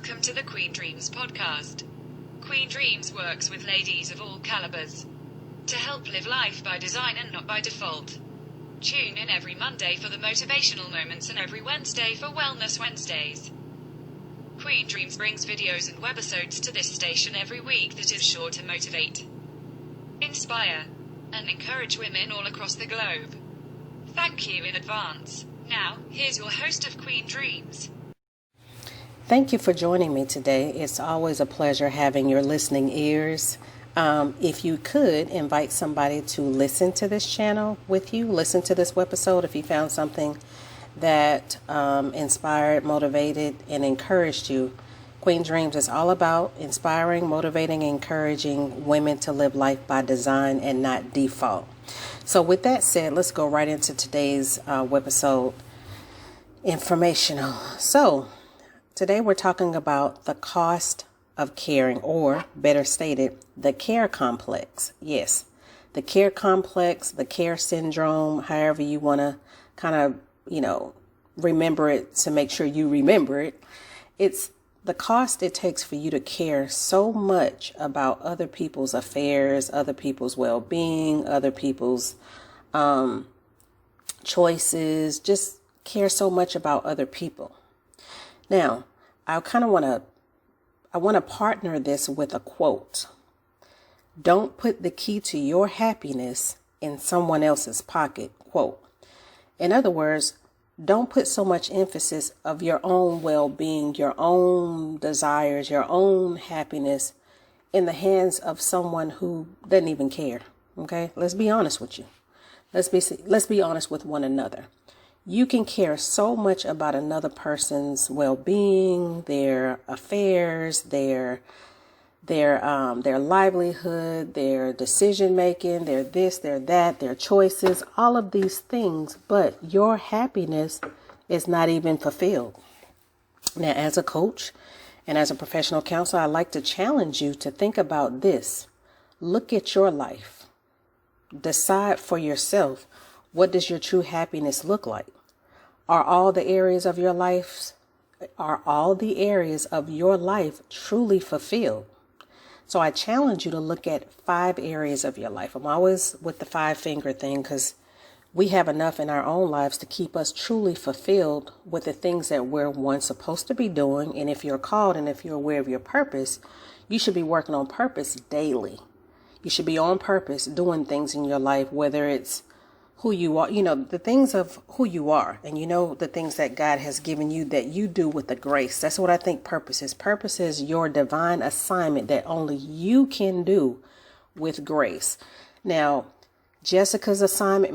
welcome to the QueenDreamz podcast. QueenDreamz works with ladies of all calibers to help live life by design and not by default. Tune in every Monday for the motivational moments and every Wednesday for Wellness Wednesdays. QueenDreamz brings videos and webisodes to this station every week that is sure to motivate, inspire, and encourage women all across the globe. Thank you in advance. Now, here's your host of QueenDreamz. Thank you for joining me today. It's always a pleasure having your listening ears. If you could invite somebody to listen to this channel with you, listen to this webisode if you found something that inspired, motivated, and encouraged you. QueenDreamz is all about inspiring, motivating, and encouraging women to live life by design and not default. So with that said, let's go right into today's webisode, informational. So today we're talking about the cost of caring, or better stated, the care complex. Yes, the care complex, the care syndrome, however you want to kind of, remember it to make sure you remember it. It's the cost it takes for you to care so much about other people's affairs, other people's well-being, other people's choices, just care so much about other people. Now, I want to partner this with a quote. Don't put the key to your happiness in someone else's pocket. Quote. In other words, don't put so much emphasis of your own well-being, your own desires, your own happiness in the hands of someone who doesn't even care. Okay? Let's be honest with you. Let's be honest with one another. You can care so much about another person's well-being, their affairs, their livelihood, their decision-making, their this, their that, their choices, all of these things, but your happiness is not even fulfilled. Now, as a coach and as a professional counselor, I like to challenge you to think about this. Look at your life. Decide for yourself, what does your true happiness look like? Are all the areas of your life truly fulfilled? So I challenge you to look at 5 areas of your life. I'm always with the 5-finger thing because we have enough in our own lives to keep us truly fulfilled with the things that we're supposed to be doing. And if you're called and if you're aware of your purpose, you should be working on purpose daily. You should be on purpose doing things in your life, whether it's who you are, the things of who you are, and the things that God has given you that you do with the grace. That's what I think purpose is. Purpose is your divine assignment that only you can do with grace. Now, Jessica's assignment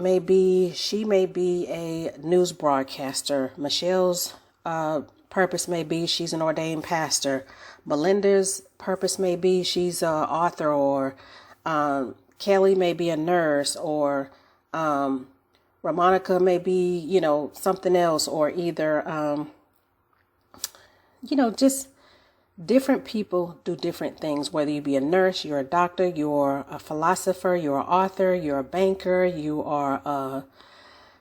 she may be a news broadcaster. Michelle's purpose may be she's an ordained pastor. Melinda's purpose may be she's an author, or Kelly may be a nurse, or Ramonica may be, something else, or either, just different people do different things, whether you be a nurse, you're a doctor, you're a philosopher, you're an author, you're a banker, you are a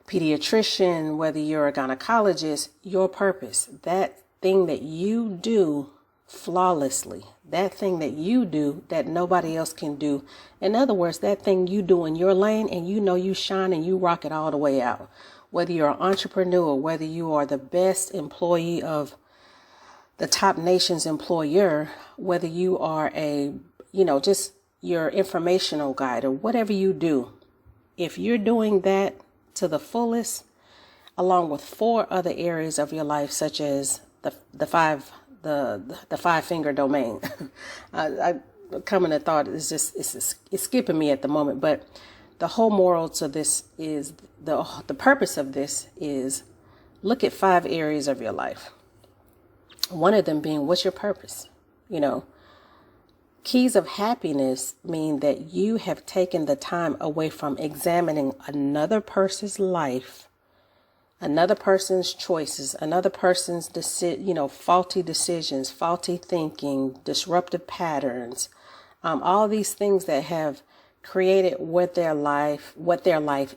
pediatrician, whether you're a gynecologist, your purpose, that thing that you do flawlessly, that thing that you do that nobody else can do. In other words, that thing you do in your lane and you shine and you rock it all the way out. Whether you're an entrepreneur, whether you are the best employee of the top nation's employer, whether you are just your informational guide or whatever you do, if you're doing that to the fullest, along with 4 other areas of your life, such as the 5-finger domain. I coming to thought is just it's skipping me at the moment, but the whole moral to this is the purpose of this is look at 5 areas of your life. One of them being, what's your purpose? Keys of happiness mean that you have taken the time away from examining another person's life, another person's choices, another person's faulty decisions, faulty thinking, disruptive patterns, all these things that have created what their life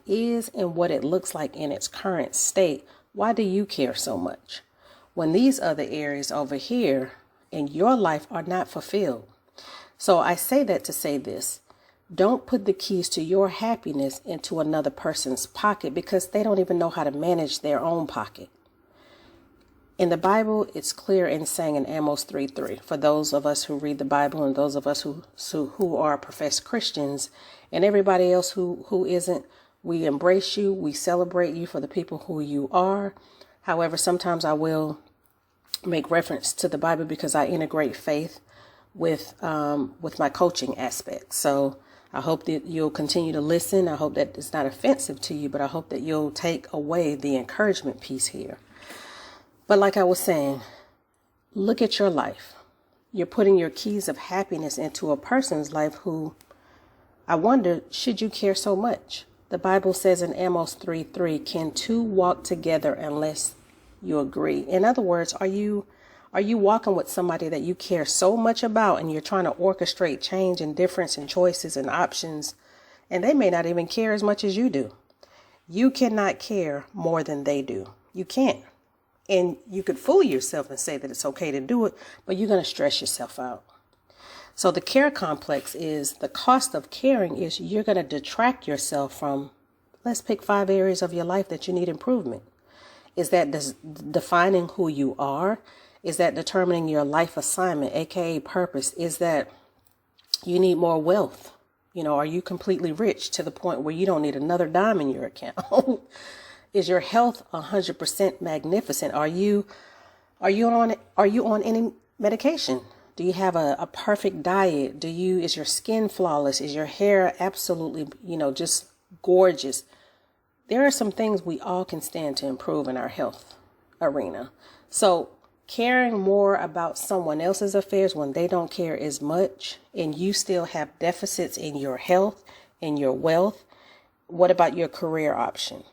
is and what it looks like in its current state. Why do you care so much? When these other areas over here in your life are not fulfilled. So I say that to say this. Don't put the keys to your happiness into another person's pocket because they don't even know how to manage their own pocket. In the Bible, it's clear in saying in Amos 3:3, for those of us who read the Bible and those of us who are professed Christians and everybody else who isn't, we embrace you, we celebrate you for the people who you are. However, sometimes I will make reference to the Bible because I integrate faith with my coaching aspect. So I hope that you'll continue to listen. I hope that it's not offensive to you, but I hope that you'll take away the encouragement piece here. But like I was saying, look at your life. You're putting your keys of happiness into a person's life who, I wonder, should you care so much? The Bible says in Amos 3:3, can two walk together unless you agree? In other words, are you walking with somebody that you care so much about and you're trying to orchestrate change and difference and choices and options, and they may not even care as much as you do? You cannot care more than they do. You can't. And you could fool yourself and say that it's okay to do it, but you're going to stress yourself out. So the care complex is the cost of caring is you're going to detract yourself from, let's pick 5 areas of your life that you need improvement. Is that defining who you are? Is that determining your life assignment, aka purpose? Is that you need more wealth? Are you completely rich to the point where you don't need another dime in your account? Is your health 100% magnificent? Are you on any medication? Do you have a perfect diet? Is your skin flawless? Is your hair absolutely, just gorgeous? There are some things we all can stand to improve in our health arena. So caring more about someone else's affairs when they don't care as much and you still have deficits in your health, in your wealth, what about your career option?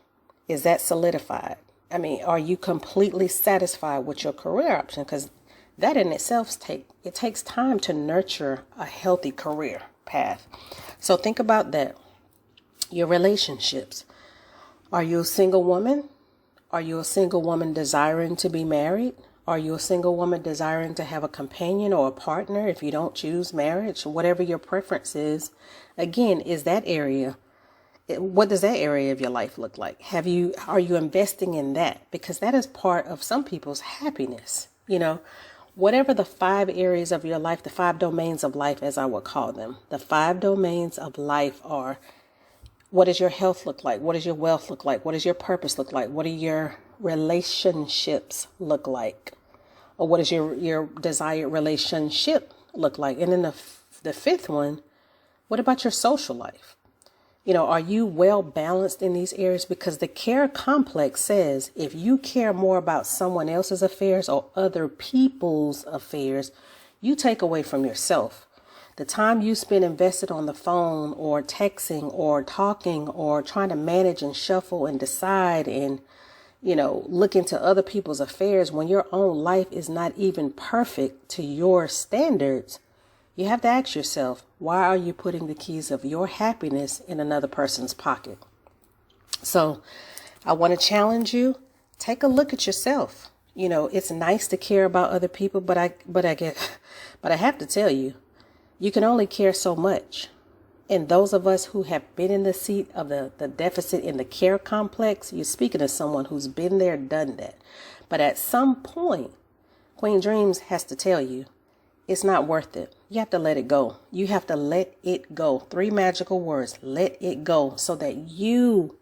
Is that solidified? Are you completely satisfied with your career option? Because that in itself takes time to nurture a healthy career path. So think about that. Your relationships. Are you a single woman? Are you a single woman desiring to be married? Are you a single woman desiring to have a companion or a partner if you don't choose marriage? Whatever your preference is. Again, is that area, what does that area of your life look like? Are you investing in that? Because that is part of some people's happiness. Whatever the 5 areas of your life, the 5 domains of life, as I would call them, the 5 domains of life are, what does your health look like? What does your wealth look like? What does your purpose look like? What do your relationships look like? Or what does your desired relationship look like? And then the 5th one, what about your social life? Are you well balanced in these areas? Because the care complex says if you care more about someone else's affairs or other people's affairs, you take away from yourself. The time you spend invested on the phone or texting or talking or trying to manage and shuffle and decide and, look into other people's affairs when your own life is not even perfect to your standards, you have to ask yourself, why are you putting the keys of your happiness in another person's pocket? So I want to challenge you. Take a look at yourself. It's nice to care about other people, but I have to tell you, you can only care so much. And those of us who have been in the seat of the deficit in the care complex, you're speaking to someone who's been there, done that. But at some point, QueenDreamz has to tell you, it's not worth it. You have to let it go. You have to let it go. 3 magical words. Let it go so that you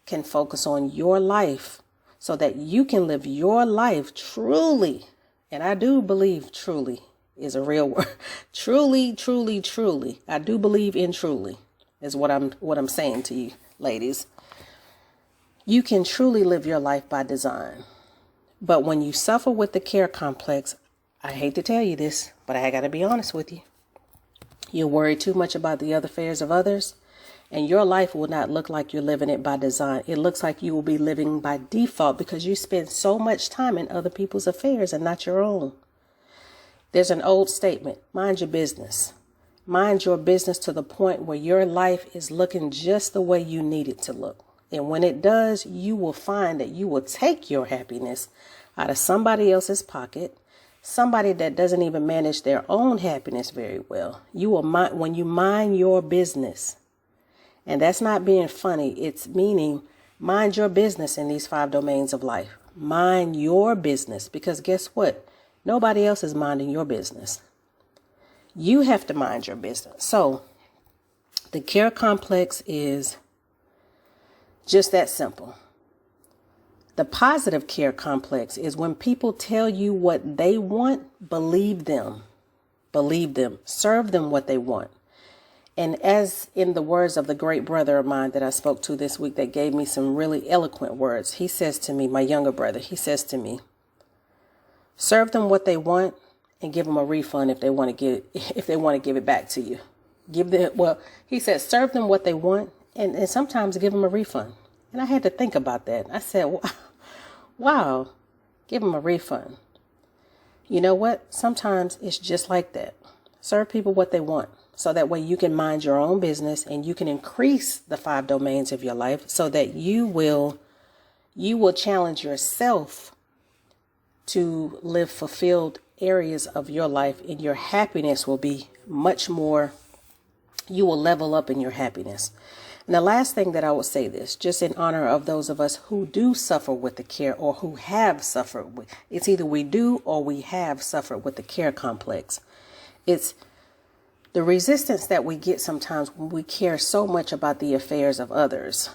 can focus on your life, so that you can live your life truly. And I do believe truly is a real word. Truly, truly, truly. I do believe in truly is what I'm saying to you, ladies. You can truly live your life by design. But when you suffer with the care complex, I hate to tell you this, but I got to be honest with you. You worry too much about the other affairs of others, and your life will not look like you're living it by design. It looks like you will be living by default because you spend so much time in other people's affairs and not your own. There's an old statement, mind your business. Mind your business to the point where your life is looking just the way you need it to look. And when it does, you will find that you will take your happiness out of somebody else's pocket, somebody that doesn't even manage their own happiness very well. You will mind when you mind your business. And that's not being funny. It's meaning mind your business in these 5 domains of life. Mind your business, because guess what? Nobody else is minding your business. You have to mind your business. So the care complex is just that simple. The positive care complex is when people tell you what they want, believe them. Believe them. Serve them what they want. And as in the words of the great brother of mine that I spoke to this week that gave me some really eloquent words, he says to me, my younger brother, he says to me, serve them what they want and give them a refund if they want to give it back to you. He said, serve them what they want and sometimes give them a refund. And I had to think about that. I said, wow, give them a refund. You know what? Sometimes it's just like that. Serve people what they want. So that way you can mind your own business and you can increase the 5 domains of your life so that you will challenge yourself to live fulfilled areas of your life, and your happiness will be much more, you will level up in your happiness. And the last thing that I will say this, just in honor of those of us who do suffer with the care or who have suffered with, it's either we do or we have suffered with the care complex. It's the resistance that we get sometimes when we care so much about the affairs of others.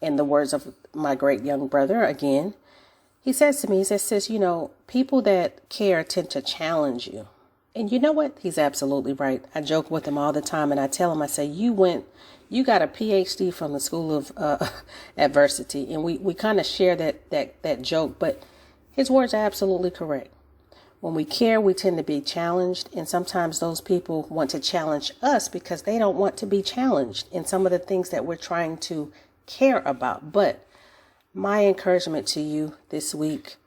In the words of my great young brother, again, he says to me, he says, sis, people that care tend to challenge you. And you know what? He's absolutely right. I joke with him all the time and I tell him, I say, you got a PhD from the School of Adversity. And we kind of share that joke, but his words are absolutely correct. When we care, we tend to be challenged. And sometimes those people want to challenge us because they don't want to be challenged in some of the things that we're trying to care about. But my encouragement to you this week,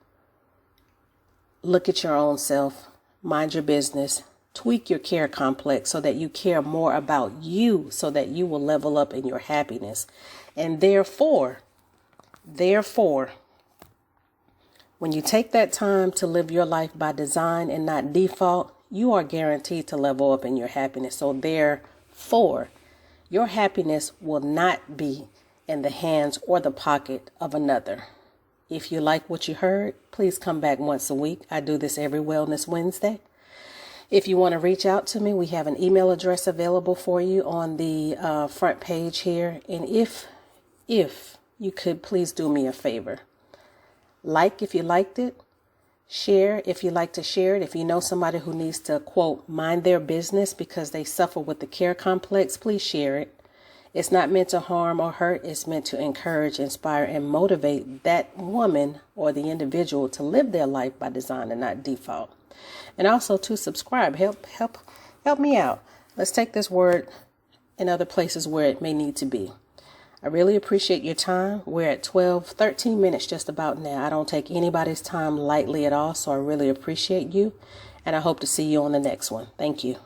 look at your own self, mind your business, tweak your care complex so that you care more about you, so that you will level up in your happiness. And therefore, when you take that time to live your life by design and not default, you are guaranteed to level up in your happiness. So therefore, your happiness will not be in the hands or the pocket of another. If you like what you heard, please come back once a week. I do this every Wellness Wednesday. If you want to reach out to me, we have an email address available for you on the front page here. And if you could please do me a favor. Like if you liked it, share if you like to share it. If you know somebody who needs to, quote, mind their business because they suffer with the care complex, please share it. It's not meant to harm or hurt. It's meant to encourage, inspire, and motivate that woman or the individual to live their life by design and not default. And also to subscribe. Help me out. Let's take this word in other places where it may need to be. I really appreciate your time. We're at 13 minutes just about now. I don't take anybody's time lightly at all, so I really appreciate you. And I hope to see you on the next one. Thank you.